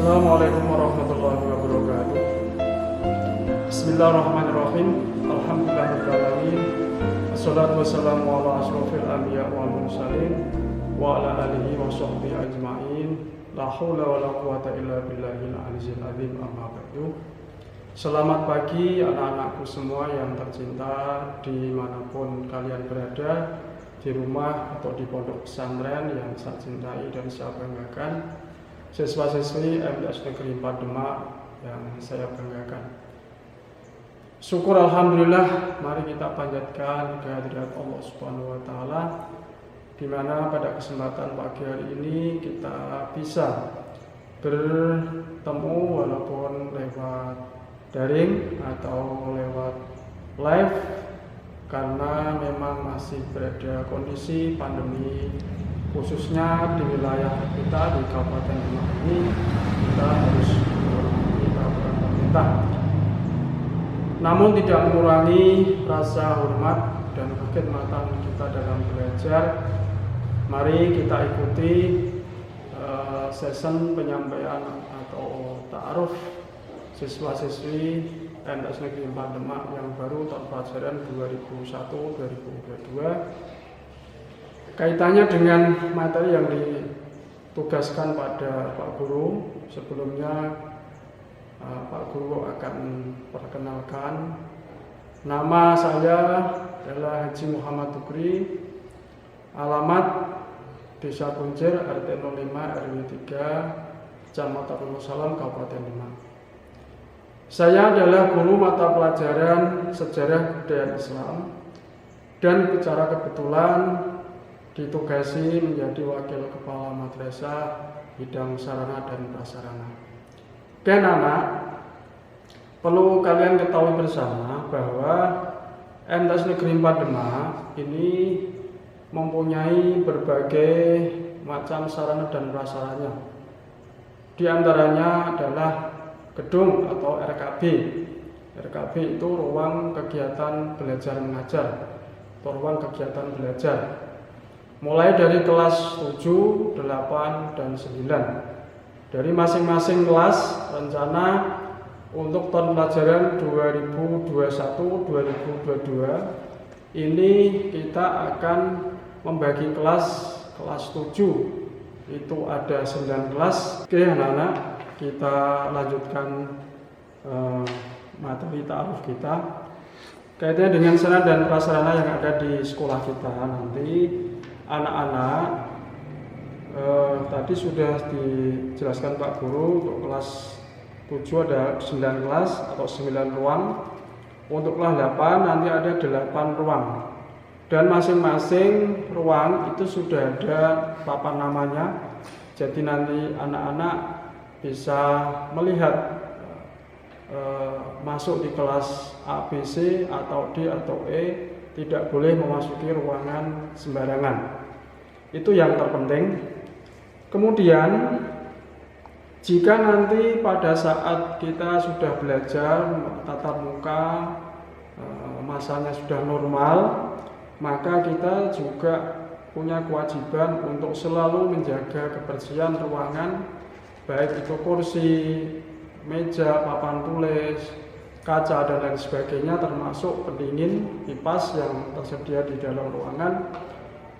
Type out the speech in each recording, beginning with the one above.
Assalamualaikum warahmatullahi wabarakatuh. Bismillahirrahmanirrahim. Alhamdulillahirrahmanirrahim. Assalatu wassalamu ala ashrafil anbiya wal mursalin wa ala alihi wa sahbihi ajma'in. La haula wa la quwata illa billahil aliyyil azim, amma ba'du. Selamat pagi anak-anakku semua yang tercinta dimanapun kalian berada, di rumah atau di pondok pesantren yang saya cintai dan saya banggakan, siswa-siswi MTS Negeri 4 Demak yang saya banggakan. Syukur alhamdulillah, mari kita panjatkan kehadirat Allah Subhanahu wa taala di mana pada kesempatan pagi hari ini kita bisa bertemu walaupun lewat daring atau lewat live, karena memang masih berada kondisi pandemi, khususnya di wilayah kita di Kabupaten Demak ini. Kita harus menghormati peraturan pemerintah, namun tidak mengurangi rasa hormat dan kekhidmatan kita dalam belajar. Mari kita ikuti sesi penyampaian atau ta'aruf siswa-siswi MTS Negeri 4 Demak yang baru tahun pelajaran 2001-2022. Kaitannya dengan materi yang ditugaskan pada Pak Guru. Sebelumnya Pak Guru akan perkenalkan. Nama saya adalah Haji Muhammad Tukri, alamat Desa Kuncir, RT 05 RW 3, Kecamatan Wonosalam, Kabupaten Demak. Saya adalah guru mata pelajaran Sejarah Budaya Islam dan secara kebetulan ditugasi menjadi Wakil Kepala Madrasah bidang sarana dan prasarana. Dan anak, perlu kalian ketahui bersama bahwa MTS Negeri 4 Demak ini mempunyai berbagai macam sarana dan prasarannya. Di antaranya adalah gedung atau RKB. RKB itu ruang kegiatan belajar mengajar atau ruang kegiatan belajar. Mulai dari kelas 7, 8, dan 9. Dari masing-masing kelas rencana untuk tahun pelajaran 2021-2022 ini kita akan membagi kelas 7 itu ada 9 kelas. Oke anak-anak, kita lanjutkan materi ta'aruf kita kaitannya dengan sarana dan prasarana yang ada di sekolah kita. Nanti anak-anak tadi sudah dijelaskan Pak Guru, untuk kelas 7 ada 9 kelas atau 9 ruang. Untuk kelas 8 nanti ada 8 ruang. Dan masing-masing ruang itu sudah ada papan namanya. Jadi nanti anak-anak bisa melihat masuk di kelas A, B, C atau D atau E, tidak boleh memasuki ruangan sembarangan. Itu yang terpenting. Kemudian jika nanti pada saat kita sudah belajar tatap muka, masanya sudah normal, maka kita juga punya kewajiban untuk selalu menjaga kebersihan ruangan, baik itu kursi, meja, papan tulis, kaca, dan lain sebagainya, termasuk pendingin, kipas yang tersedia di dalam ruangan.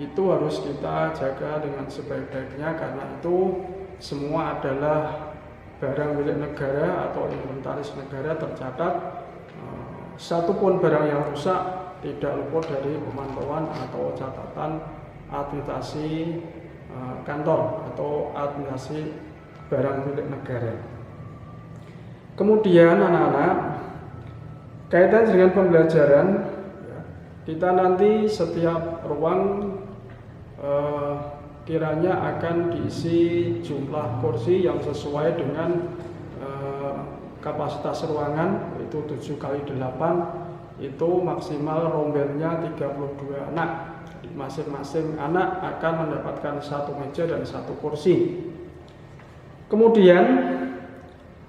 Itu harus kita jaga dengan sebaik-baiknya, karena itu semua adalah barang milik negara atau inventaris negara, tercatat. Satupun barang yang rusak tidak luput dari pemantauan atau catatan administrasi kantor atau administrasi barang milik negara. Kemudian anak-anak, kaitan dengan pembelajaran, kita nanti setiap ruang kiranya akan diisi jumlah kursi yang sesuai dengan kapasitas ruangan, yaitu 7x8, itu maksimal rombelnya 32 anak. Masing-masing anak akan mendapatkan satu meja dan satu kursi. Kemudian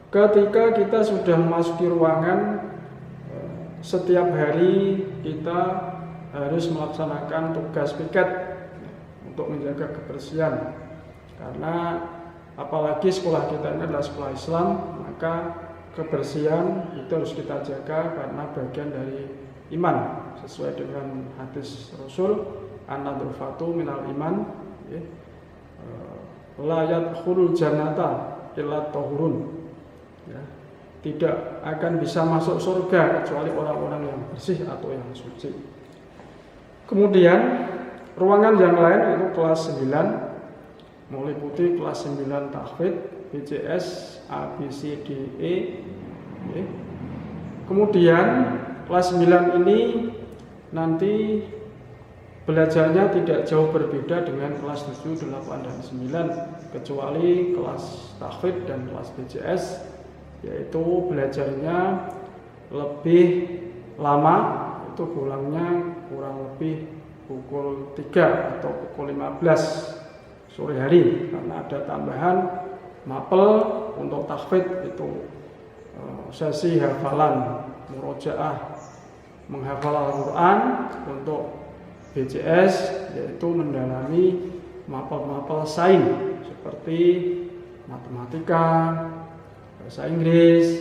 ketika kita sudah memasuki ruangan, setiap hari kita harus melaksanakan tugas piket untuk menjaga kebersihan, karena apalagi sekolah kita ini adalah sekolah Islam, maka kebersihan itu harus kita jaga karena bagian dari iman sesuai dengan hadis Rasul, an-nadhafatu minal iman, ya. La yadkhulul jannata illa tahurun, ya. Tidak akan bisa masuk surga kecuali orang-orang yang bersih atau yang suci. Kemudian ruangan yang lain itu kelas 9 meliputi kelas 9 tahfidz, BCS, A, B, C, D, E. Okay. Kemudian kelas 9 ini nanti belajarnya tidak jauh berbeda dengan kelas 7, 8, dan 9, kecuali kelas tahfidz dan kelas BCS, yaitu belajarnya lebih lama, itu pulangnya kurang lebih pukul 3 atau pukul 15 sore hari, karena ada tambahan mapel untuk tahfidz, itu sesi hafalan murojaah menghafal Al-Quran. Untuk BCS yaitu mendalami mapel-mapel sains seperti matematika, bahasa Inggris,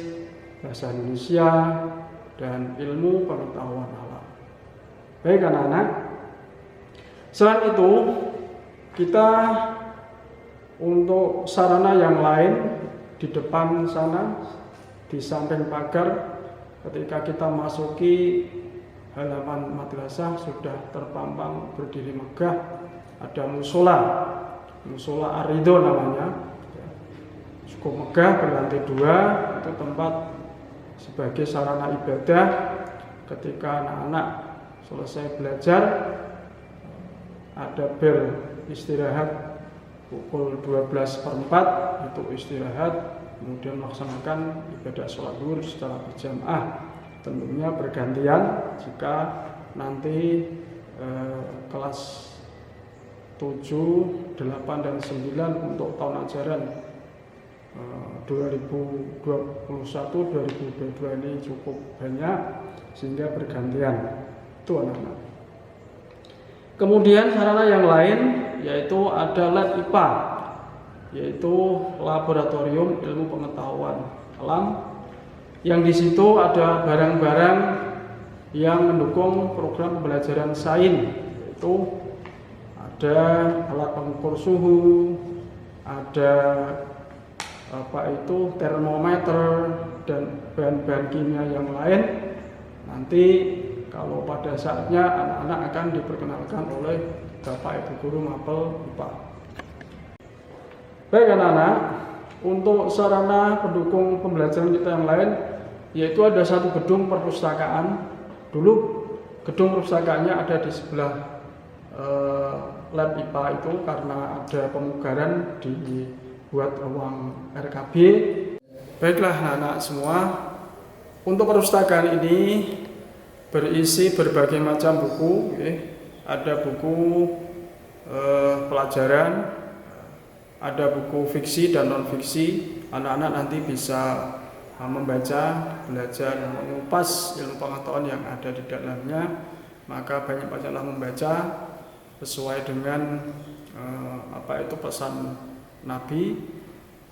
bahasa Indonesia, dan ilmu pengetahuan alam. Baik anak-anak, selain itu kita untuk sarana yang lain di depan sana, di samping pagar, ketika kita masuki halaman madrasah sudah terpampang berdiri megah, ada musola Ar-Ridho namanya, cukup megah, berlantai 2, itu tempat sebagai sarana ibadah. Ketika anak-anak selesai belajar, ada bel istirahat pukul 12:04, itu istirahat, kemudian melaksanakan ibadah sholat zuhur secara berjamaah, tentunya bergantian. Jika nanti kelas 7, 8, dan 9 untuk tahun ajaran 2021-2022 ini cukup banyak, sehingga bergantian. Itu anak-anak. Kemudian sarana yang lain yaitu ada lab IPA, yaitu laboratorium ilmu pengetahuan alam, yang di situ ada barang-barang yang mendukung program pembelajaran sains, yaitu ada alat pengukur suhu, ada termometer, dan bahan-bahan kimia yang lain. Nanti kalau pada saatnya anak-anak akan diperkenalkan oleh Bapak Ibu Guru mapel IPA. Baik anak-anak, untuk sarana pendukung pembelajaran kita yang lain, yaitu ada satu gedung perpustakaan. Dulu gedung perpustakaannya ada di sebelah lab IPA itu, karena ada pemugaran dibuat ruang RKB. Baiklah anak-anak semua, untuk perpustakaan ini berisi berbagai macam buku, ada buku pelajaran, ada buku fiksi dan non fiksi. Anak-anak nanti bisa membaca, belajar mengupas ilmu pengetahuan yang ada di dalamnya. Maka banyak-banyaklah membaca sesuai dengan pesan Nabi.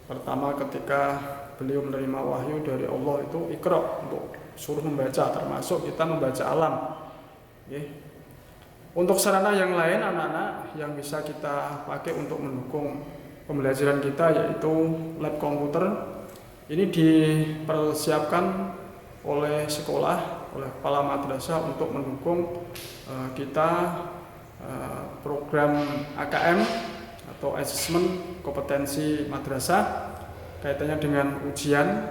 Pertama ketika beliau menerima wahyu dari Allah itu Iqra, untuk suruh membaca, termasuk kita membaca alam. Untuk sarana yang lain anak-anak yang bisa kita pakai untuk mendukung pembelajaran kita, yaitu lab komputer. Ini dipersiapkan oleh sekolah, oleh kepala madrasah untuk mendukung kita program AKM atau asesmen kompetensi madrasah, kaitannya dengan ujian.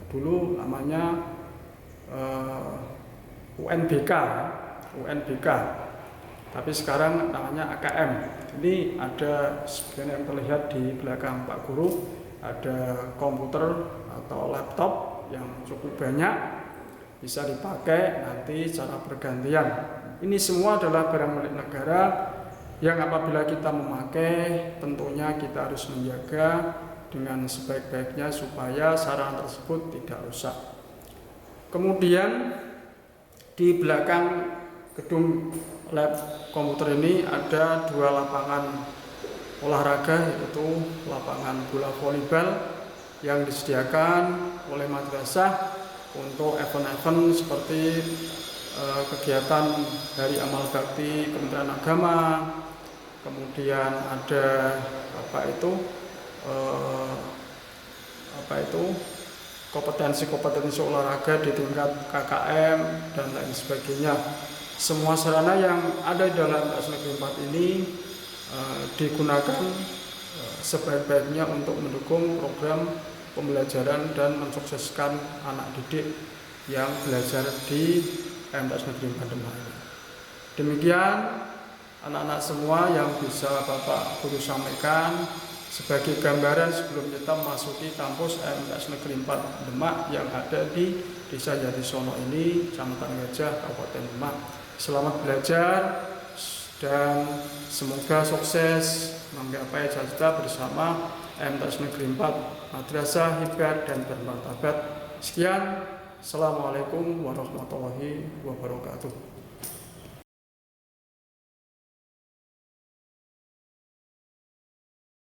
Dulu namanya UNBK, tapi sekarang namanya AKM. Ini ada sebagian yang terlihat di belakang Pak Guru, ada komputer atau laptop yang cukup banyak, bisa dipakai nanti secara bergantian. Ini semua adalah barang milik negara yang apabila kita memakai, tentunya kita harus menjaga dengan sebaik-baiknya supaya sarana tersebut tidak rusak. Kemudian di belakang gedung lab komputer ini ada 2 lapangan olahraga, yaitu lapangan bola volleyball yang disediakan oleh madrasah untuk event-event seperti kegiatan Hari Amal Bakti Kementerian Agama, kemudian ada kompetensi-kompetensi olahraga di tingkat KKM dan lain sebagainya. Semua sarana yang ada di dalam MTS Negeri 4 ini digunakan sebaik-baiknya untuk mendukung program pembelajaran dan mensukseskan anak didik yang belajar di MTS Negeri 4 Demak ini. Demikian anak-anak semua yang bisa Bapak Guru sampaikan sebagai gambaran sebelum kita memasuki kampus MTS Negeri 4 Demak yang ada di Desa Jatisono ini, Kecamatan Gajah, Kabupaten Demak. Selamat belajar dan semoga sukses menggapai cita-cita bersama MTS Negeri 4 Madrasah Hebat dan Bermartabat. Sekian, Assalamualaikum warahmatullahi wabarakatuh.